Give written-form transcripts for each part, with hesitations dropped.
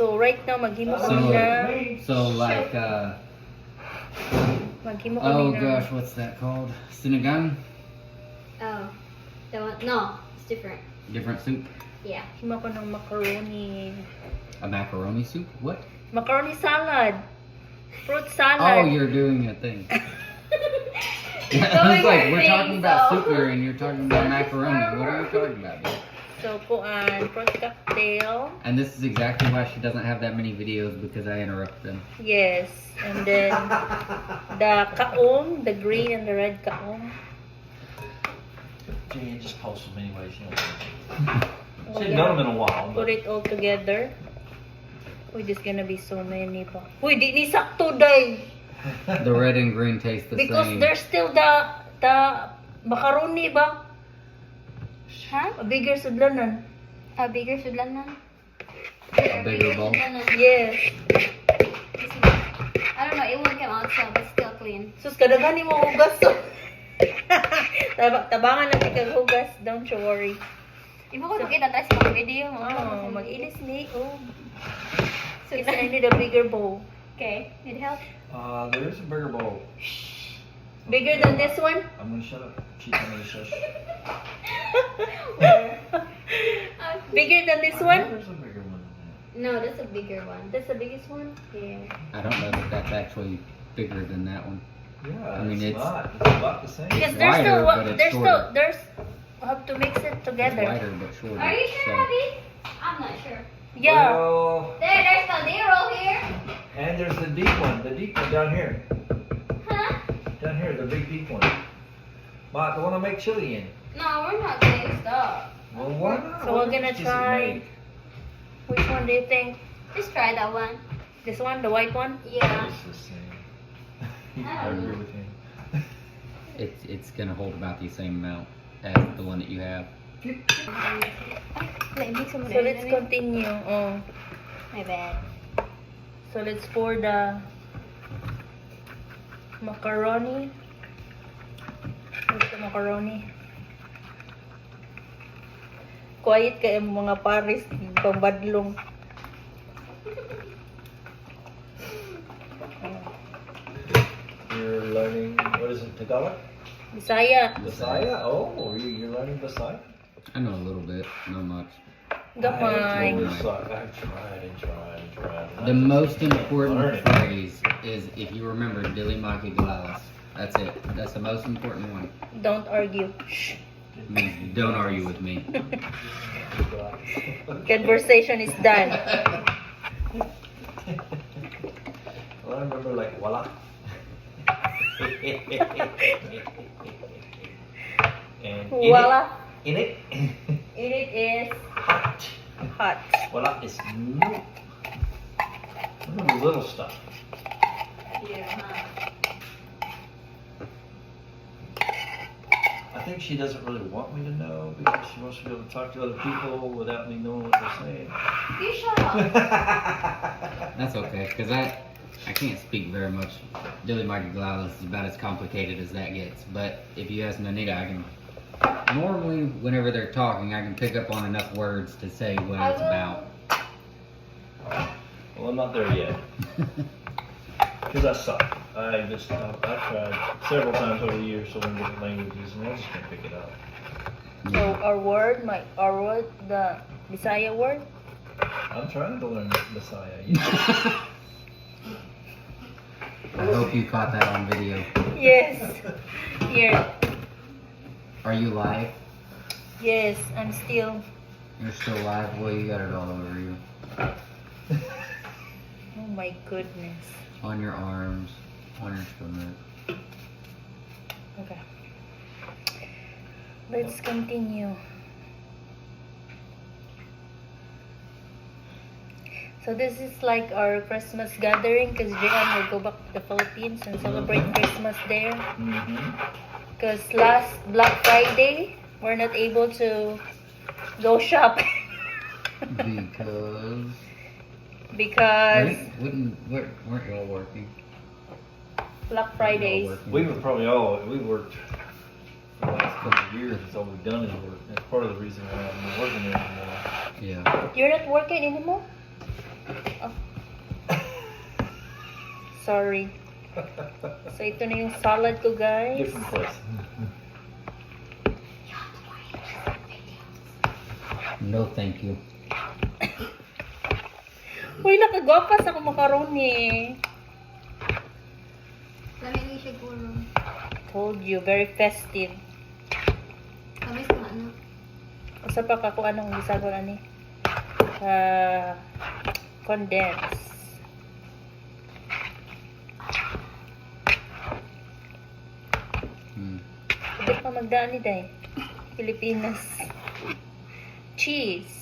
So right now maghimo So- kami na So like, maghimo oh kami na gosh, what's that called? Sinigang? Oh, that one. No, it's different. Different soup? Yeah. himo ko ng macaroni. A macaroni soup? What? Macaroni salad. Fruit Oh, salad. you're doing a thing. I Going was like, her we're thing, talking about so- soup here and you're talking about macaroni. What are you talking about, dude? So kuan, fruit cocktail. And this is exactly why she doesn't have that many videos, because I interrupt them. Yes. And then the kaong, the green and the red kaong. Jane just posts them anyways, you know. Oh, She yeah. hadn't done them in a while, Put but it all together. Uy, there's gonna be so many pa. Uy, di ni sakto day. The red and green taste the Because same. there's still the macaroni ba? Huh? A bigger sudlanan. A bigger sudlanan. A bigger bowl. Yes. I don't know. It won't come out so, but still clean. Sus, kadaghan mo hugas to. Tabangan lang kay hugas. Don't you worry. Ibo ko kita tayo sa mga video mo. Oh, mag-ilis ni. Oh. So, I need a bigger bowl. Okay. Need help? there is a bigger bowl. Bigger than this one? I'm gonna shut up. She's gonna shush. Bigger than this one? There's a bigger one than No, that's a bigger one. That's the biggest one? Yeah. I don't know that that's actually bigger than that one. that. Yeah, I mean, it's it's- not. It's about the same. Because It's there's wider, still, but it's there's shorter. still, there's, we have to mix it It's together. wider but shorter. Are you sure, so- Abby? I'm not sure. Yeah. Well, There's the zero here. and there's the deep one down here. Huh? Down here, the big deep one. But the one I make chili in. No, we're not gonna stop. Well, why not? So What we're gonna difference does it try- make? Which one do you think? Just try that one. This one, the white one? Yeah. It's the same. I I don't agree know. with him. It's gonna hold about the same amount as the one that you have. Wait, mix them So let's continue. Oh. My bad. So let's pour the macaroni. Where's the macaroni? Quiet kayo mga paris, pambadlong. You're learning, what is it, Tagalog? Bisaya. Bisaya? Oh, you're learning Bisaya? I know a little bit, not much. Gamay. I've tried and tried and tried. The most important Learning. phrase is if you remember Dili Maki Glalas. That's it. That's the most important one. Don't argue. Shh. It means don't argue with me. Conversation is done. Well, I remember like voila. And Voila. In it, It is hot. hot. Voila is new. Remember the little stuff. Yeah. I think she doesn't really want me to know because she wants to be able to talk to other people without me knowing what they're saying. You shut up. That's okay, because I can't speak very much. Dili Maki Glalas is about as complicated as that gets. But if you ask Nanita, I can normally whenever they're talking, I can pick up on enough words to say what it's about. Well, I'm not there yet because I suck. I've tried several times over the years to learn different languages, and I just can't pick it up. So our word, the Bisaya word. I'm trying to learn Messiah. Yeah. I hope you caught that on video. Yes. Here. Are you live? Yes, I'm still. You're still live? Well, you got it all over you. Oh my goodness. On your arms, on your stomach. Okay. Let's continue. So this is like our Christmas gathering because Jian will go back to the Philippines and celebrate Christmas there. Mm-hmm. Because last Black Friday, we're not able to go shopping. Because Because weren't you all working? Black Fridays. We were probably all we worked for the last couple of years. That's all we've done is work. That's part of the reason why I'm not working there anymore. Yeah. You're not working anymore? sorry. So, ito na yung salad ko, guys. Different place. No, thank you. Uy, nakagwapas ako macaroni. Lamig lang siya guro. Told you, very festive. Kami sa ano. Usa pa ka kung anong gisagol ani. Condense. Hindi pa magdaan ni Day. Pilipinas. Cheese.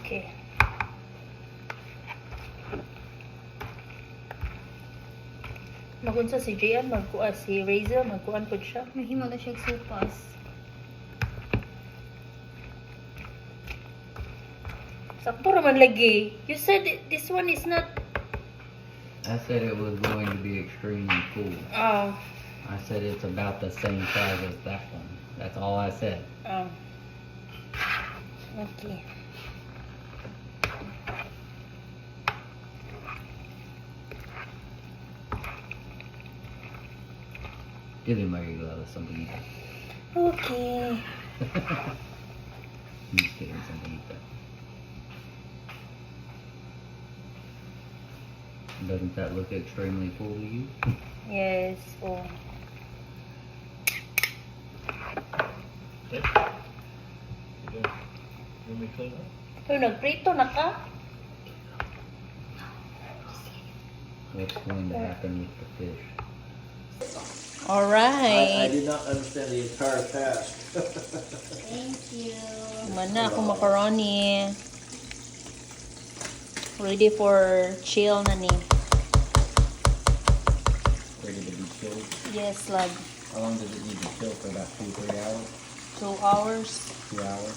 Okay. Magunsa si Jian, si Razel, magkuan po siya. Mahimo na siya supas. Sakto raman lagi. You said this one is not... I said it was going to be extremely cool. Oh. I said it's about the same size as that one. That's all I said. Oh. Okay. Dili Marigla something. Okay. I'm just kidding, something. Doesn't that look extremely cool to you? Yes. Oh. Okay. You want me to clean up? Uy, nagprito na ka? What's going to happen with the fish? I Alright. did not understand the entire task. Thank you. Mana ako macaroni. Ready for chill na ni. Ready to be chilled? Yes, love. How long does it need to chill for? About 2-3 hours? 2 hours. 2 hours?